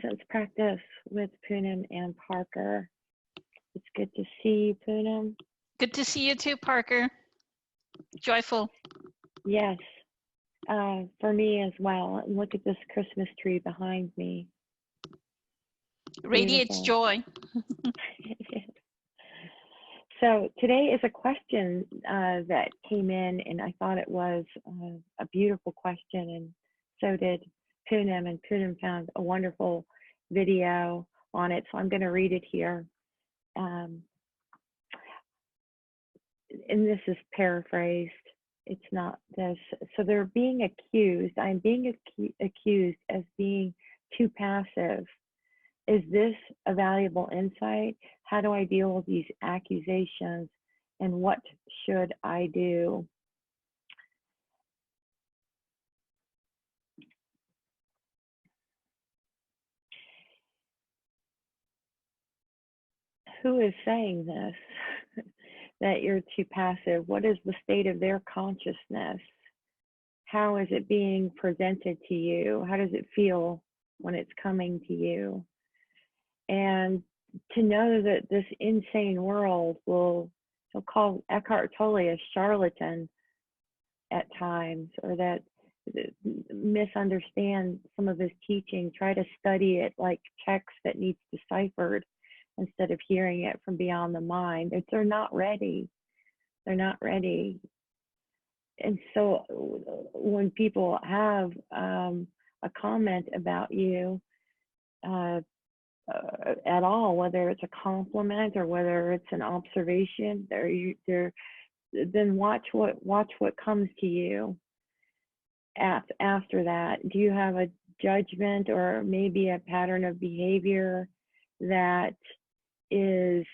presence practice with Poonam and Parker. It's good to see you, Poonam. Good to see you too, Parker. Joyful. Yes, for me as well. And look at this Christmas tree behind me. Radiates joy. So today is a question that came in, and I thought it was a beautiful question, and so did Poonam, and Poonam found a wonderful video on it, so I'm going to read it here. And this is paraphrased. It's not this. So they're being accused. I'm being accused as being too passive. Is this a valuable insight? How do I deal with these accusations? And what should I do? Who is saying this? That you're too passive? What is the state of their consciousness? How is it being presented to you? How does it feel when it's coming to you? And to know that this insane world will, he'll call Eckhart Tolle a charlatan at times, or that misunderstand some of his teaching, try to study it like text that needs deciphered instead of hearing it from beyond the mind. They're not ready. They're not ready. And so when people have a comment about you, at all, whether it's a compliment or whether it's an observation, then watch what comes to you after that. Do you have a judgment or maybe a pattern of behavior that is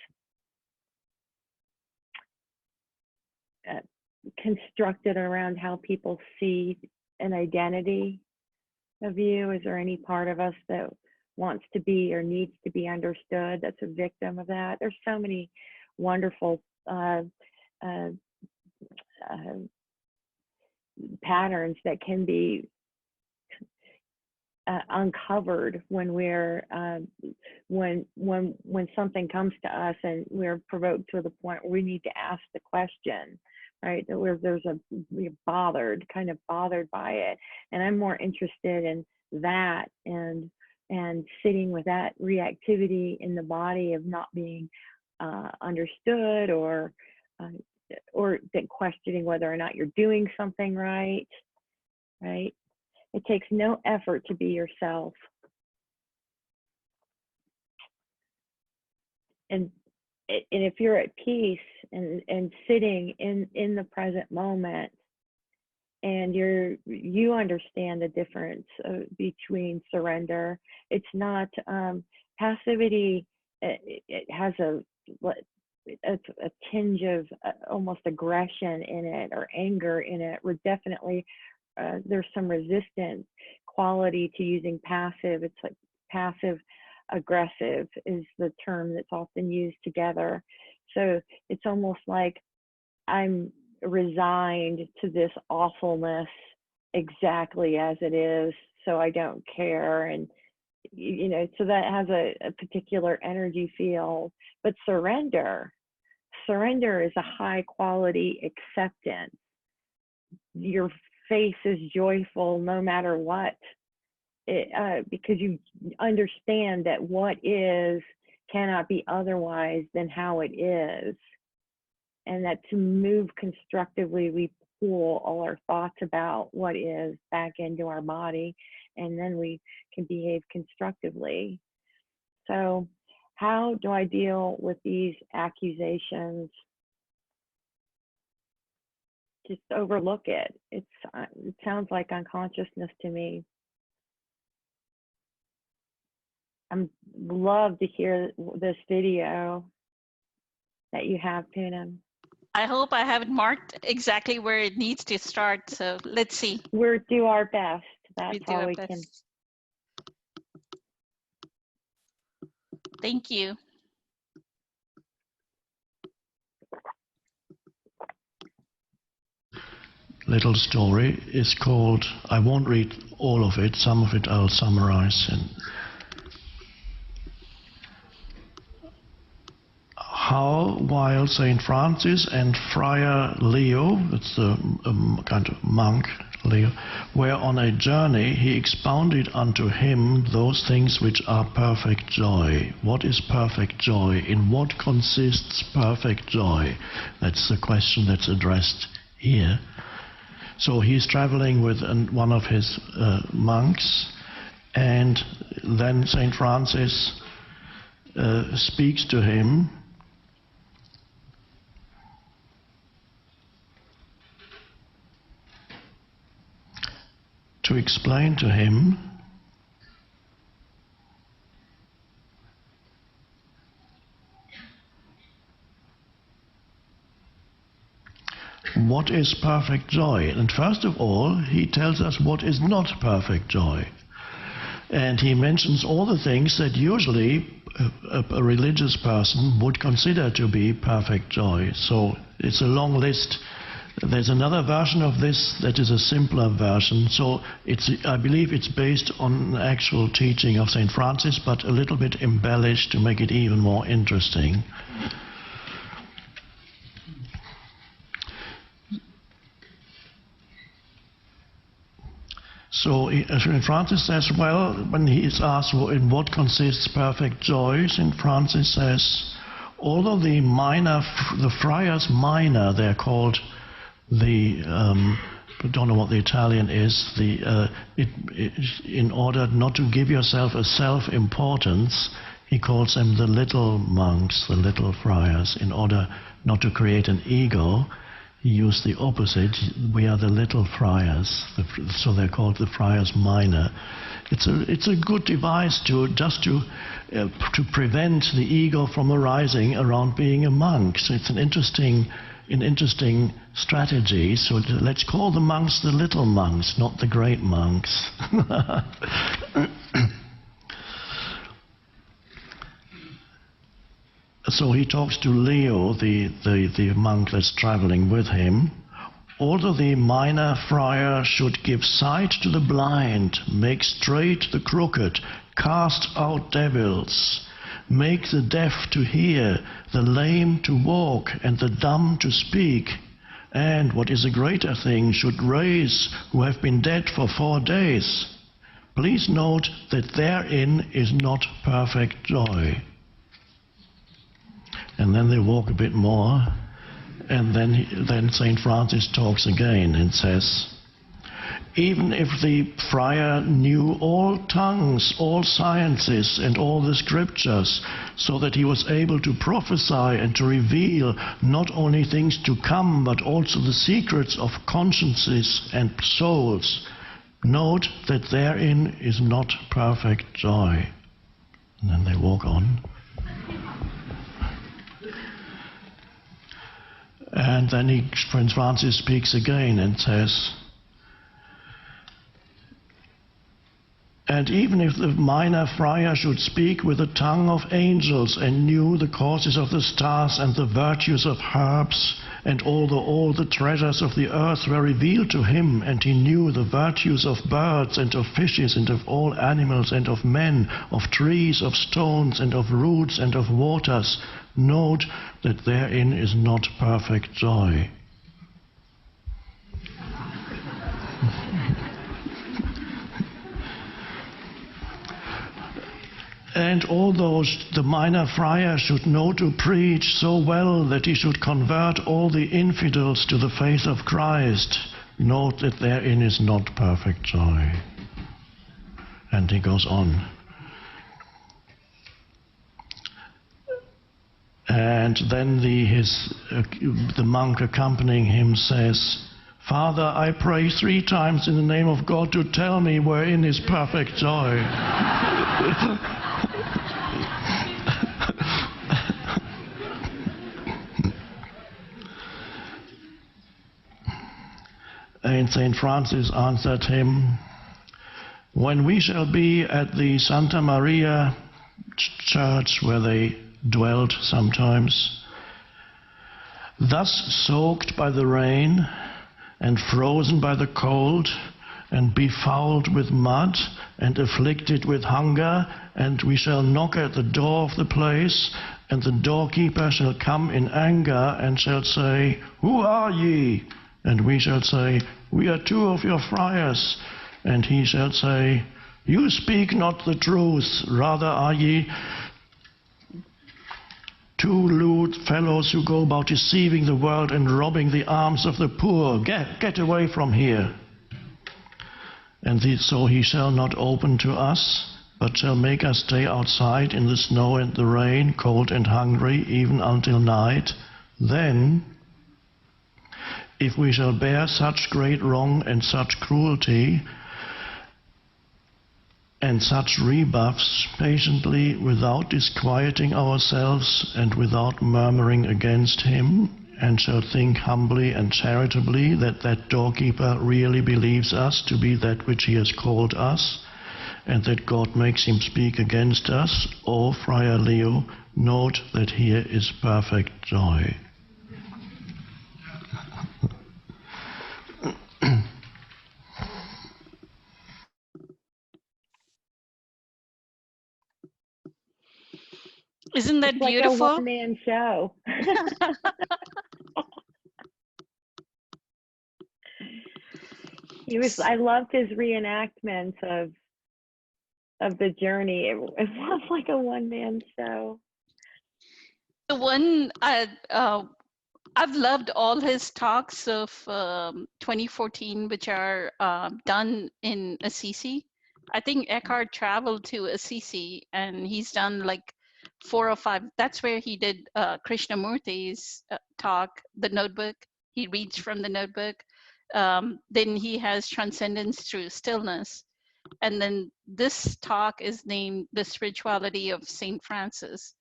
constructed around how people see an identity of you? Is there any part of us that wants to be or needs to be understood that's a victim of that? There's so many wonderful patterns that can be uncovered when we're when something comes to us and we're provoked to the point where we need to ask the question, right? That we're bothered by it. And I'm more interested in that and sitting with that reactivity in the body of not being understood, or then questioning whether or not you're doing something right. It takes no effort to be yourself. And if you're at peace and sitting in the present moment, and you understand the difference between surrender. It's not passivity. It has a tinge of almost aggression in it, or anger in it. We're definitely there's some resistant quality to using passive. It's like passive aggressive is the term that's often used together. So it's almost like I'm resigned to this awfulness exactly as it is, so I don't care, and so that has a particular energy field. But surrender is a high quality acceptance. Your face is joyful no matter what, because you understand that what is cannot be otherwise than how it is. And that to move constructively, we pull all our thoughts about what is back into our body, and then we can behave constructively. So how do I deal with these accusations? Just overlook it. It sounds like unconsciousness to me. I'd love to hear this video that you have, Poonam. I hope I have it marked exactly where it needs to start. So let's see. We'll do our best. That's all we can. Thank you. Little story is called, I won't read all of it, some of it I'll summarize. And how while St. Francis and Friar Leo, that's the kind of monk Leo, were on a journey, he expounded unto him those things which are perfect joy. What is perfect joy? In what consists perfect joy? That's the question that's addressed here. So he's traveling with one of his monks, and then St. Francis speaks to him. To explain to him what is perfect joy. And first of all, he tells us what is not perfect joy. And he mentions all the things that usually a religious person would consider to be perfect joy. So it's a long list. There's another version of this that is a simpler version. So I believe it's based on an actual teaching of St. Francis, but a little bit embellished to make it even more interesting. So St. Francis says, well, when he is asked in what consists perfect joy, St. Francis says, although the friars minor, they're called, I don't know what the Italian is, in order not to give yourself a self-importance, he calls them the little monks, the little friars. In order not to create an ego, he used the opposite. We are the little friars, so they're called the friars minor. It's a good device to prevent the ego from arising around being a monk. So it's an interesting strategy. So let's call the monks the little monks, not the great monks. So he talks to Leo, the monk that's traveling with him. Although the minor friar should give sight to the blind, make straight the crooked, cast out devils, make the deaf to hear, the lame to walk, and the dumb to speak, and, what is a greater thing, should raise who have been dead for 4 days. Please note that therein is not perfect joy. And then they walk a bit more, and then St. Francis talks again and says, even if the friar knew all tongues, all sciences, and all the scriptures, so that he was able to prophesy and to reveal not only things to come, but also the secrets of consciences and souls, note that therein is not perfect joy. And then they walk on. And then St. Francis speaks again and says, and even if the minor friar should speak with the tongue of angels and knew the causes of the stars and the virtues of herbs, and although all the treasures of the earth were revealed to him, and he knew the virtues of birds and of fishes and of all animals and of men, of trees, of stones and of roots and of waters, note that therein is not perfect joy. And although the minor friar should know to preach so well that he should convert all the infidels to the faith of Christ, note that therein is not perfect joy. And he goes on. And then the monk accompanying him says, Father, I pray 3 times in the name of God to tell me wherein is perfect joy. And St. Francis answered him, when we shall be at the Santa Maria church where they dwelt sometimes, thus soaked by the rain and frozen by the cold and befouled with mud and afflicted with hunger, and we shall knock at the door of the place, And the doorkeeper shall come in anger and shall say, Who are ye? And we shall say, We are two of your friars. And he shall say, You speak not the truth, rather are ye two lewd fellows who go about deceiving the world and robbing the alms of the poor. Get away from here. And so he shall not open to us, but shall make us stay outside in the snow and the rain, cold and hungry, even until night. Then, if we shall bear such great wrong and such cruelty and such rebuffs patiently, without disquieting ourselves and without murmuring against him, and shall think humbly and charitably that that doorkeeper really believes us to be that which he has called us, and that God makes him speak against us, O Friar Leo, note that here is perfect joy. Isn't that It's like a beautiful? one-man show. I loved his reenactments of the journey. It was like a one-man show. The one I've loved all his talks of 2014, which are done in Assisi. I think Eckhart traveled to Assisi, and he's done like 4 or 5. That's where he did Krishnamurti's talk, the notebook. He reads from the notebook. Then he has Transcendence Through Stillness. And then this talk is named The Spirituality of St. Francis.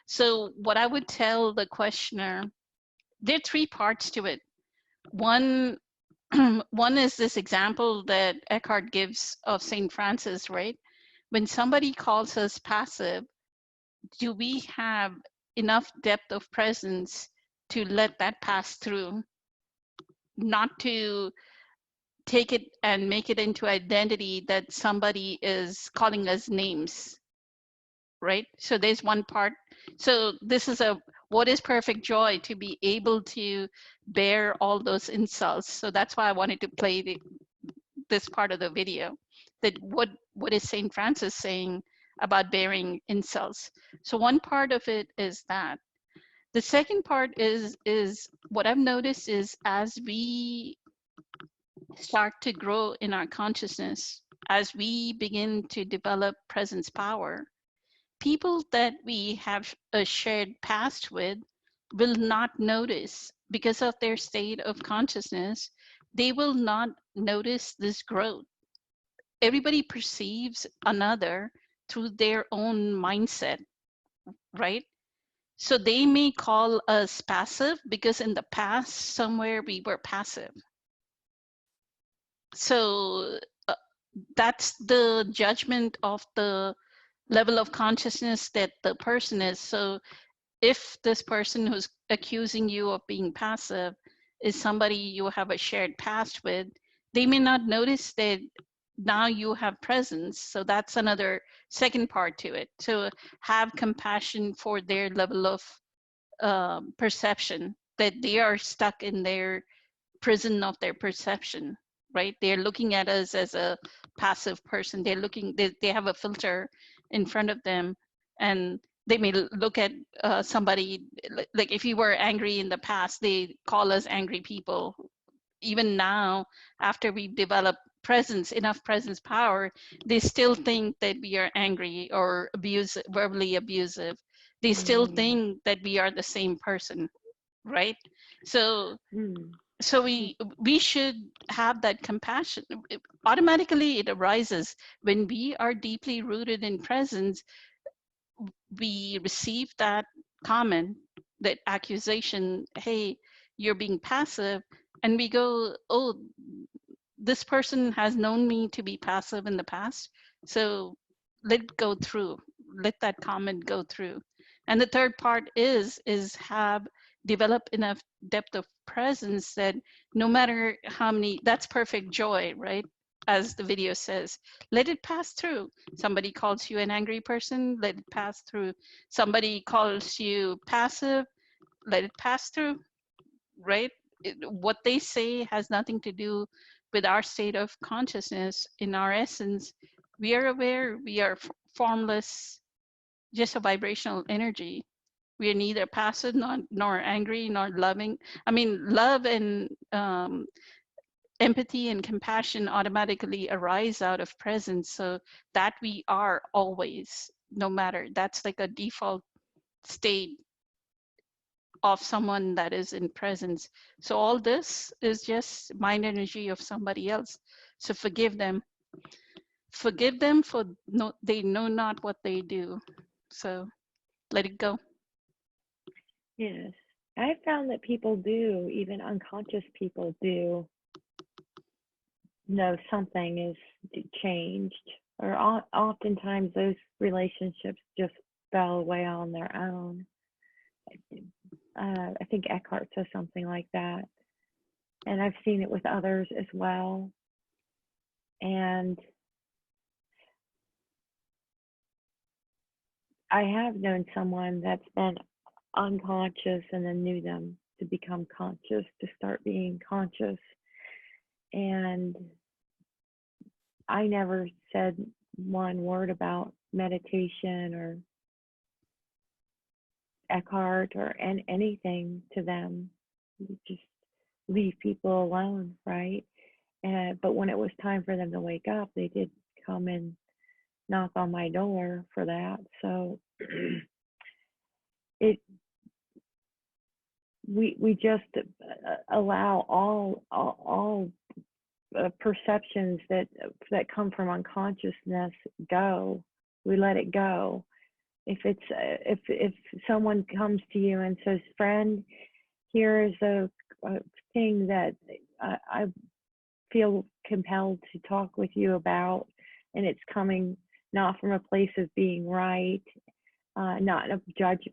So what I would tell the questioner, there are 3 parts to it. One is this example that Eckhart gives of St. Francis, right? When somebody calls us passive, do we have enough depth of presence to let that pass through, not to take it and make it into identity that somebody is calling us names, right? So there's one part. So this is what is perfect joy, to be able to bear all those insults. So that's why I wanted to play this part of the video, that what is St. Francis saying about bearing insults. So one part of it is that. The second part is what I've noticed is, as we start to grow in our consciousness, as we begin to develop presence power, people that we have a shared past with will not notice, because of their state of consciousness, they will not notice this growth. Everybody perceives another through their own mindset, right? So they may call us passive because in the past somewhere we were passive. So that's the judgment of the level of consciousness that the person is. So if this person who's accusing you of being passive is somebody you have a shared past with, they may not notice that now you have presence. So that's another second part to it. So have compassion for their level of perception, that they are stuck in their prison of their perception, right? They're looking at us as a passive person. They're looking, they have a filter in front of them, and they may look at somebody, like if you were angry in the past, they call us angry people. Even now, after we've developed presence, enough presence power, they still think that we are angry or verbally abusive. They still think that we are the same person, right? So so we should have that compassion. Automatically it arises when we are deeply rooted in presence. We receive that comment, that accusation, hey, you're being passive, and we go, oh, this person has known me to be passive in the past, so let it go through, let that comment go through. And the third part is have develop enough depth of presence that no matter how many, that's perfect joy, right? as the video says, let it pass through. Somebody calls you an angry person, let it pass through. Somebody calls you passive, let it pass through, right? What they say has nothing to do with our state of consciousness. In our essence, we are aware, we are formless, just a vibrational energy. We are neither passive nor angry nor loving. I mean, love and empathy and compassion automatically arise out of presence, so that we are always, no matter, that's like a default state of someone that is in presence. So all this is just mind energy of somebody else. So forgive them for no, they know not what they do. So let it go. Yes. I found that people do, even unconscious people do know something is changed, or oftentimes those relationships just fell away on their own. I think Eckhart says something like that, and I've seen it with others as well. And I have known someone that's been unconscious and then knew them to become conscious, to start being conscious. And I never said one word about meditation or Eckhart or anything to them. You just leave people alone, right? But when it was time for them to wake up, they did come and knock on my door for that. So we just allow all perceptions that come from unconsciousness go. We let it go. If someone comes to you and says, "Friend, here is a thing that I feel compelled to talk with you about," and it's coming not from a place of being right, not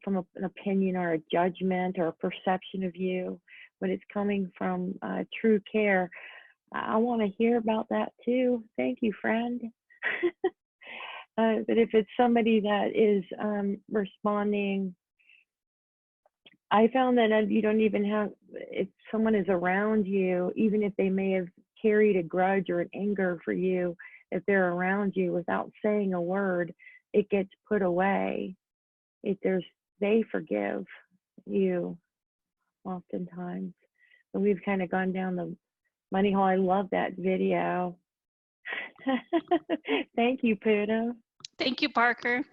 from an opinion or a judgment or a perception of you, but it's coming from true care. I want to hear about that too. Thank you, friend. But if it's somebody that is responding, I found that you don't even have, if someone is around you, even if they may have carried a grudge or an anger for you, if they're around you without saying a word, it gets put away. They forgive you oftentimes. But we've kind of gone down the money hole. I love that video. Thank you, Puda. Thank you, Parker.